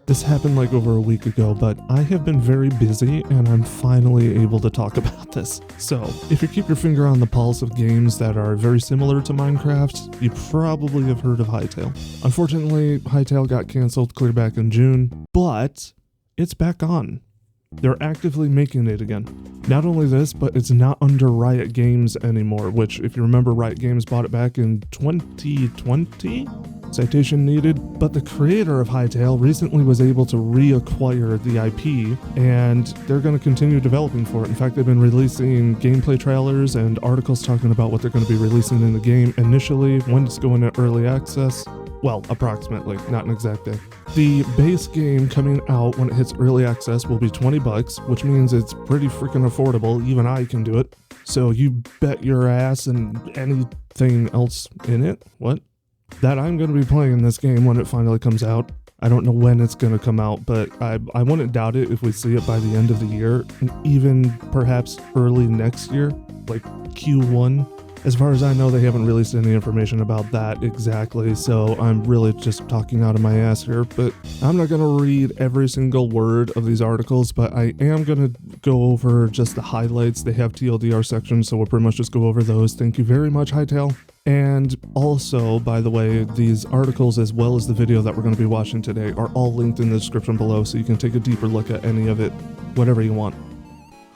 This happened like over a week ago, but I have been very busy and I'm finally able to talk about this. So, if you keep your finger on the pulse of games that are very similar to Minecraft, you probably have heard of Hytale. Unfortunately, Hytale got canceled clear back in June, but it's back on. They're actively making it again. Not only this, but it's not under Riot Games anymore, which, if you remember, Riot Games bought it back in 2020? Citation needed. But the creator of Hytale recently was able to reacquire the IP, and they're going to continue developing for it. In fact, they've been releasing gameplay trailers and articles talking about what they're going to be releasing in the game initially, when it's going to early access. Well, approximately, not an exact day. The base game coming out when it hits early access will be $20, which means it's pretty freaking affordable. Even I can do it. So you bet your ass and anything else in it, what? That I'm going to be playing this game when it finally comes out. I don't know when it's going to come out, but I wouldn't doubt it if we see it by the end of the year, and even perhaps early next year, like Q1. As far as I know, they haven't released any information about that exactly, so I'm really just talking out of my ass here, but I'm not going to read every single word of these articles, but I am going to go over just the highlights. They have TLDR sections, so we'll pretty much just go over those. Thank you very much, Hytale. And also, by the way, these articles as well as the video that we're going to be watching today are all linked in the description below, so you can take a deeper look at any of it, whatever you want.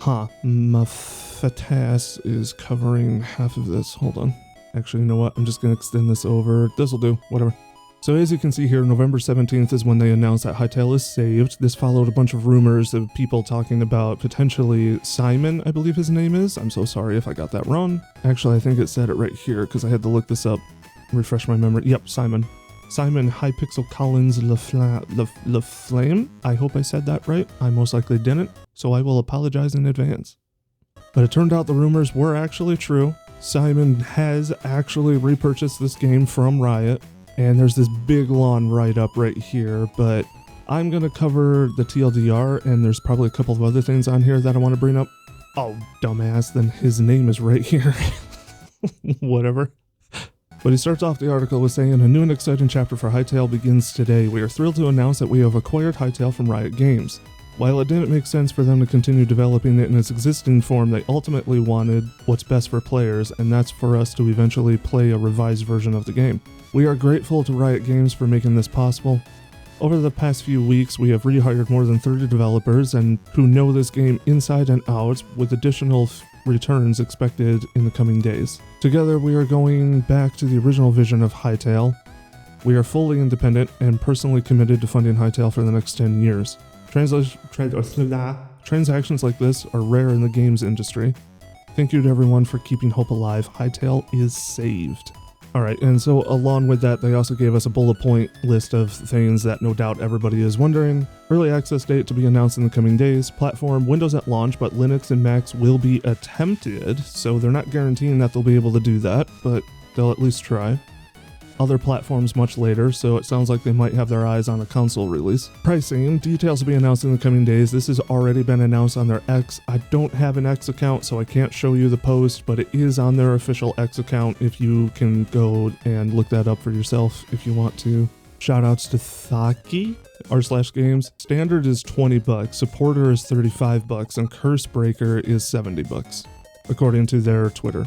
My FATAS is covering half of this. Hold on. Actually, you know what? I'm just going to extend this over. This'll do. Whatever. So as you can see here, November 17th is when they announced that Hytale is saved. This followed a bunch of rumors of people talking about potentially Simon, I believe his name is. I'm so sorry if I got that wrong. Actually, I think it said it right here because I had to look this up. Refresh my memory. Yep, Simon. Simon Hypixel Collins LaFlame. I hope I said that right. I most likely didn't, so I will apologize in advance. But it turned out the rumors were actually true. Simon has actually repurchased this game from Riot, and there's this big long write-up right here, but I'm going to cover the TLDR, and there's probably a couple of other things on here that I want to bring up. Oh, dumbass, then his name is right here. Whatever. But he starts off the article with saying, a new and exciting chapter for Hytale begins today. We are thrilled to announce that we have acquired Hytale from Riot Games. While it didn't make sense for them to continue developing it in its existing form, they ultimately wanted what's best for players, and that's for us to eventually play a revised version of the game. We are grateful to Riot Games for making this possible. Over the past few weeks, we have rehired more than 30 developers and who know this game inside and out, with additional returns expected in the coming days. Together, we are going back to the original vision of Hytale. We are fully independent and personally committed to funding Hytale for the next 10 years. Transactions like this are rare in the games industry. Thank you to everyone for keeping hope alive. Hytale is saved. Alright, and so along with that, they also gave us a bullet point list of things that no doubt everybody is wondering. Early access date to be announced in the coming days. Platform, Windows at launch, but Linux and Macs will be attempted, so they're not guaranteeing that they'll be able to do that, but they'll at least try. Other platforms much later, so it sounds like they might have their eyes on a console release. Pricing, details will be announced in the coming days. This has already been announced on their X. I don't have an X account, so I can't show you the post, but it is on their official X account if you can go and look that up for yourself if you want to. Shoutouts to Thaki, r/games. Standard is $20, supporter is $35, and Curse Breaker is $70, according to their Twitter.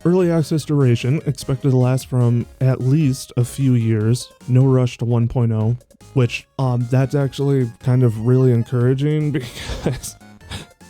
Early access duration expected to last from at least a few years, no rush to 1.0, which that's actually kind of really encouraging because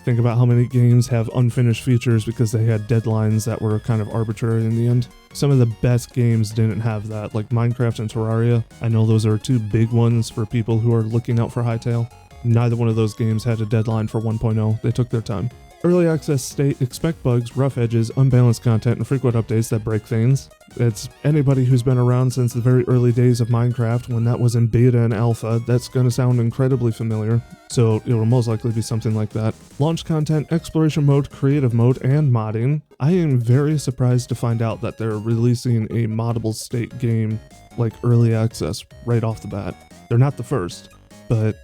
think about how many games have unfinished features because they had deadlines that were kind of arbitrary in the end. Some of the best games didn't have that, like Minecraft and Terraria. I know those are two big ones for people who are looking out for Hytale. Neither one of those games had a deadline for 1.0. They took their time. Early access state, expect bugs, rough edges, unbalanced content, and frequent updates that break things. It's anybody who's been around since the very early days of Minecraft when that was in beta and alpha, that's going to sound incredibly familiar, so it will most likely be something like that. Launch content, exploration mode, creative mode, and modding. I am very surprised to find out that they're releasing a moddable state game like early access right off the bat. They're not the first, but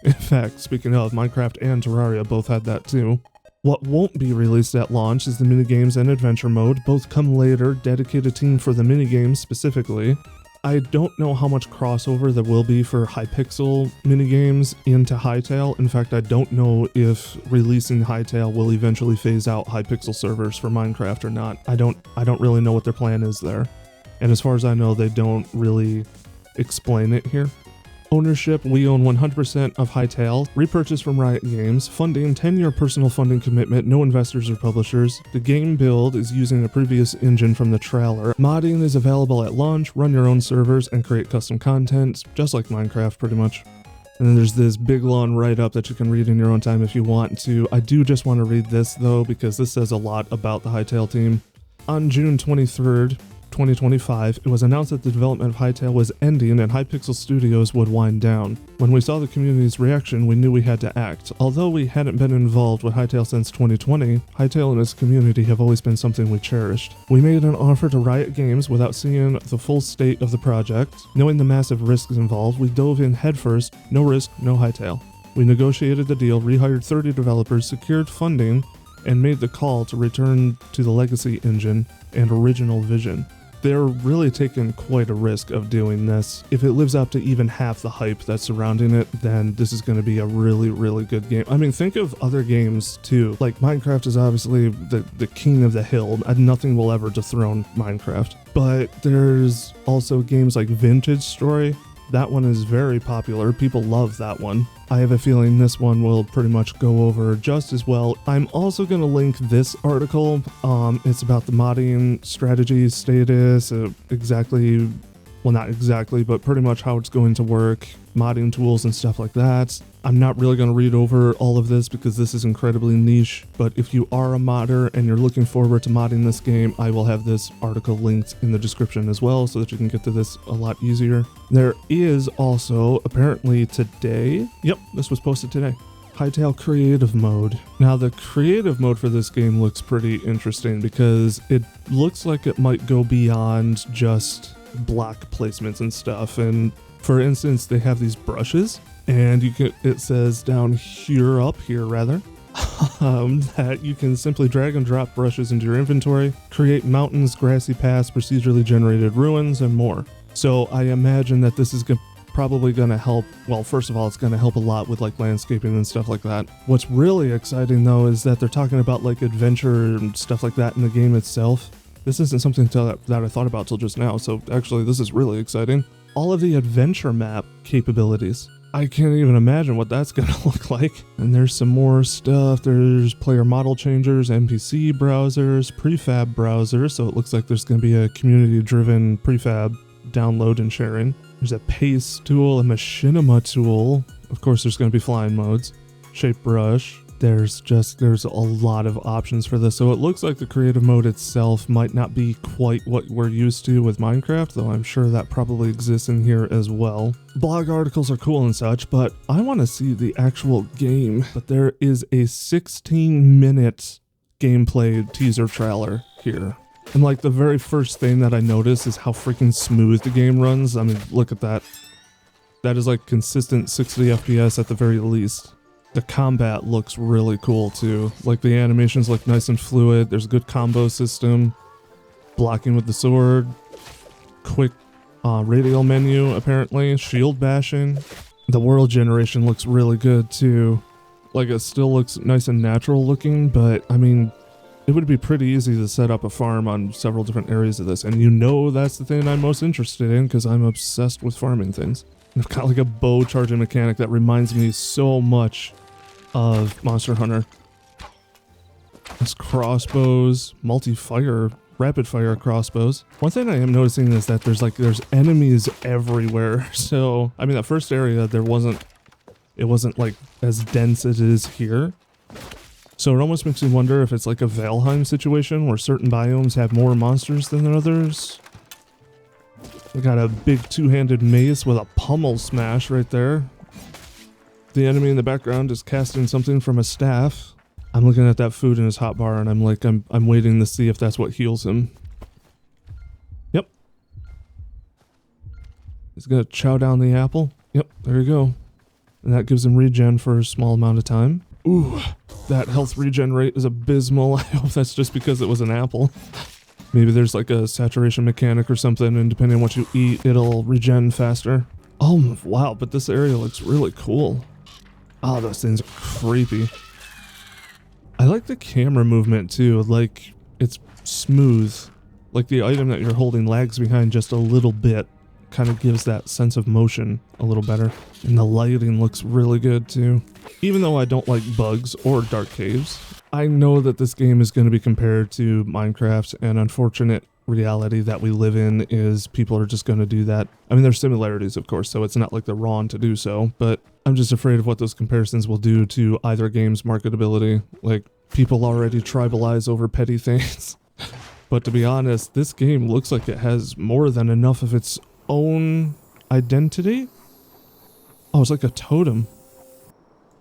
in fact, speaking of, Minecraft and Terraria both had that too. What won't be released at launch is the minigames and adventure mode. Both come later, dedicated team for the minigames specifically. I don't know how much crossover there will be for Hypixel minigames into Hytale. In fact, I don't know if releasing Hytale will eventually phase out Hypixel servers for Minecraft or not. I don't really know what their plan is there. And as far as I know, they don't really explain it here. Ownership, we own 100% of Hytale, repurchased from Riot Games, funding 10-year personal funding commitment, no investors or publishers. The game build is using a previous engine from the trailer. Modding is available at launch, run your own servers, and create custom content, just like Minecraft pretty much. And then there's this big long write-up that you can read in your own time if you want to. I do just want to read this though, because this says a lot about the Hytale team. On June 23rd, 2025, it was announced that the development of Hytale was ending and PyxlCRUSH Studios would wind down. When we saw the community's reaction, we knew we had to act. Although we hadn't been involved with Hytale since 2020, Hytale and its community have always been something we cherished. We made an offer to Riot Games without seeing the full state of the project. Knowing the massive risks involved, we dove in headfirst, no risk, no Hytale. We negotiated the deal, rehired 30 developers, secured funding, and made the call to return to the legacy engine and original vision. They're really taking quite a risk of doing this. If it lives up to even half the hype that's surrounding it, then this is going to be a really, really good game. I mean, think of other games too. Like Minecraft is obviously the king of the hill, and nothing will ever dethrone Minecraft. But there's also games like Vintage Story. That one is very popular. People love that one. I have a feeling this one will pretty much go over just as well. I'm also going to link this article. It's about the modding strategy status, exactly, well, not exactly, but pretty much how it's going to work, modding tools and stuff like that. I'm not really going to read over all of this because this is incredibly niche, but if you are a modder and you're looking forward to modding this game, I will have this article linked in the description as well so that you can get to this a lot easier. There is also, apparently today, yep, this was posted today, Hytale Creative Mode. Now the creative mode for this game looks pretty interesting because it looks like it might go beyond just block placements and stuff. And for instance, they have these brushes, and you can, it says down here, up here rather, that you can simply drag and drop brushes into your inventory, create mountains, grassy paths, procedurally generated ruins, and more. So I imagine that this is probably going to help. Well, first of all, it's going to help a lot with like landscaping and stuff like that. What's really exciting though is that they're talking about like adventure and stuff like that in the game itself. This isn't something that I thought about till just now, so actually this is really exciting. All of the adventure map capabilities. I can't even imagine what that's going to look like. And there's some more stuff. There's player model changers, NPC browsers, prefab browsers. So it looks like there's going to be a community-driven prefab download and sharing. There's a pace tool, a machinima tool. Of course, there's going to be flying modes. Shape brush. There's a lot of options for this. So it looks like the creative mode itself might not be quite what we're used to with Minecraft, though I'm sure that probably exists in here as well. Blog articles are cool and such, but I want to see the actual game. But there is a 16-minute gameplay teaser trailer here. And like the very first thing that I notice is how freaking smooth the game runs. I mean, look at that. That is like consistent 60 FPS at the very least. The combat looks really cool too. Like the animations look nice and fluid. There's a good combo system. Blocking with the sword. Quick radial menu apparently. Shield bashing. The world generation looks really good too. Like it still looks nice and natural looking, but I mean, it would be pretty easy to set up a farm on several different areas of this. And you know that's the thing I'm most interested in because I'm obsessed with farming things. I've got like a bow charging mechanic that reminds me so much of Monster Hunter. There's crossbows, multi-fire, rapid fire crossbows. One thing I am noticing is that there's enemies everywhere. So, I mean, that first area, it wasn't like as dense as it is here. So it almost makes me wonder if it's like a Valheim situation where certain biomes have more monsters than others. We got a big two-handed mace with a pummel smash right there. The enemy in the background is casting something from a staff. I'm looking at that food in his hotbar and I'm like, I'm waiting to see if that's what heals him. Yep. He's gonna chow down the apple. Yep, there you go. And that gives him regen for a small amount of time. Ooh, that health regen rate is abysmal. I hope that's just because it was an apple. Maybe there's like a saturation mechanic or something, and depending on what you eat, it'll regen faster. Oh, wow, but this area looks really cool. Oh, those things are creepy. I like the camera movement too, like it's smooth. Like the item that you're holding lags behind just a little bit. Kind of gives that sense of motion a little better. And the lighting looks really good too. Even though I don't like bugs or dark caves, I know that this game is going to be compared to Minecraft, and unfortunate reality that we live in is people are just going to do that. I mean, there's similarities, of course, so it's not like they're wrong to do so, but I'm just afraid of what those comparisons will do to either game's marketability. Like, people already tribalize over petty things. But to be honest, this game looks like it has more than enough of its own identity. Oh, it's like a totem.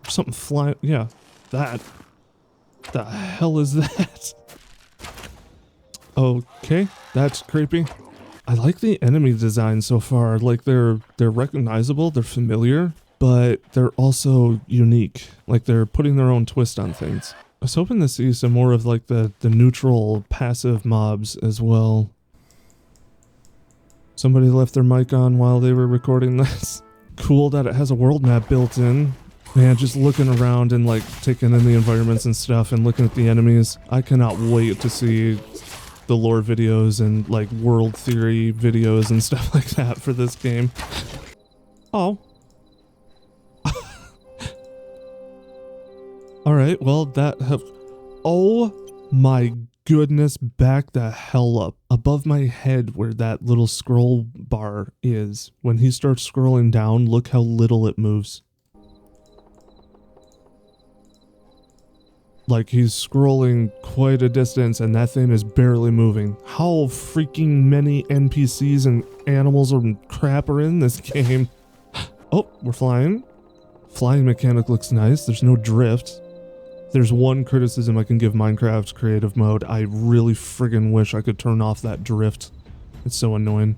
Something flying. Yeah, that. The hell is that? Okay, that's creepy. I like the enemy design so far. Like they're recognizable, they're familiar, but they're also unique. Like they're putting their own twist on things. I was hoping to see some more of like the neutral passive mobs as well. Somebody left their mic on while they were recording this. Cool that it has a world map built in. Man, just looking around and like taking in the environments and stuff and looking at the enemies. I cannot wait to see the lore videos and like world theory videos and stuff like that for this game. Oh. Alright, well that oh my goodness, back the hell up. Above my head where that little scroll bar is, when he starts scrolling down, look how little it moves. Like he's scrolling quite a distance and that thing is barely moving. How freaking many NPCs and animals and crap are in this game? Oh, we're flying. Flying mechanic looks nice. There's no drift. There's one criticism I can give Minecraft's creative mode. I really friggin' wish I could turn off that drift. It's so annoying.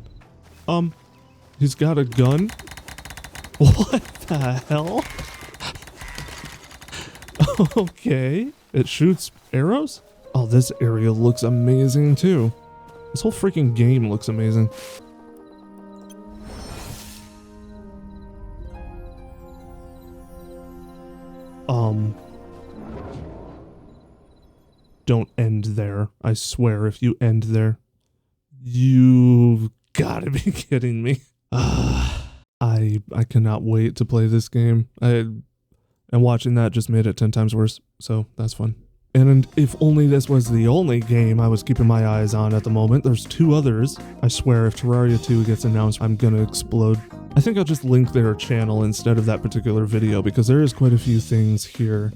He's got a gun? What the hell? Okay, it shoots arrows? Oh, this area looks amazing too. This whole freaking game looks amazing. Don't end there. I swear if you end there, you've gotta be kidding me. I cannot wait to play this game. And watching that just made it 10 times worse, so that's fun. And if only this was the only game I was keeping my eyes on at the moment. There's 2 others. I swear if Terraria 2 gets announced, I'm gonna explode. I think I'll just link their channel instead of that particular video because there is quite a few things here.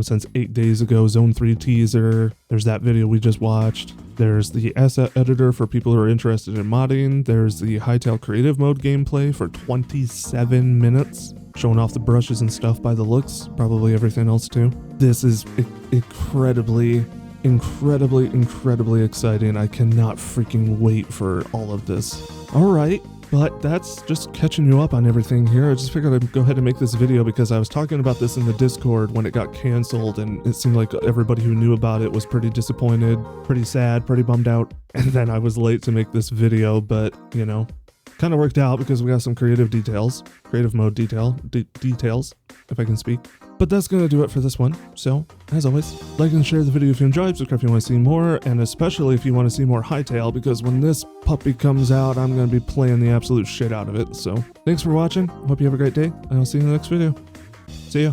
Since 8 days ago, Zone 3 teaser, there's that video we just watched, there's the asset editor for people who are interested in modding, there's the Hytale creative mode gameplay for 27 minutes, showing off the brushes and stuff by the looks, probably everything else too. This is incredibly exciting. I cannot freaking wait for all of this. Alright. But that's just catching you up on everything here. I just figured I'd go ahead and make this video because I was talking about this in the Discord when it got canceled and it seemed like everybody who knew about it was pretty disappointed, pretty sad, pretty bummed out. And then I was late to make this video, but you know, kind of worked out because we got some creative mode details, if I can speak. But that's going to do it for this one. So, as always, like and share the video if you enjoyed, subscribe if you want to see more, and especially if you want to see more Hytale, because when this puppy comes out, I'm going to be playing the absolute shit out of it. So, thanks for watching. Hope you have a great day, and I'll see you in the next video. See ya.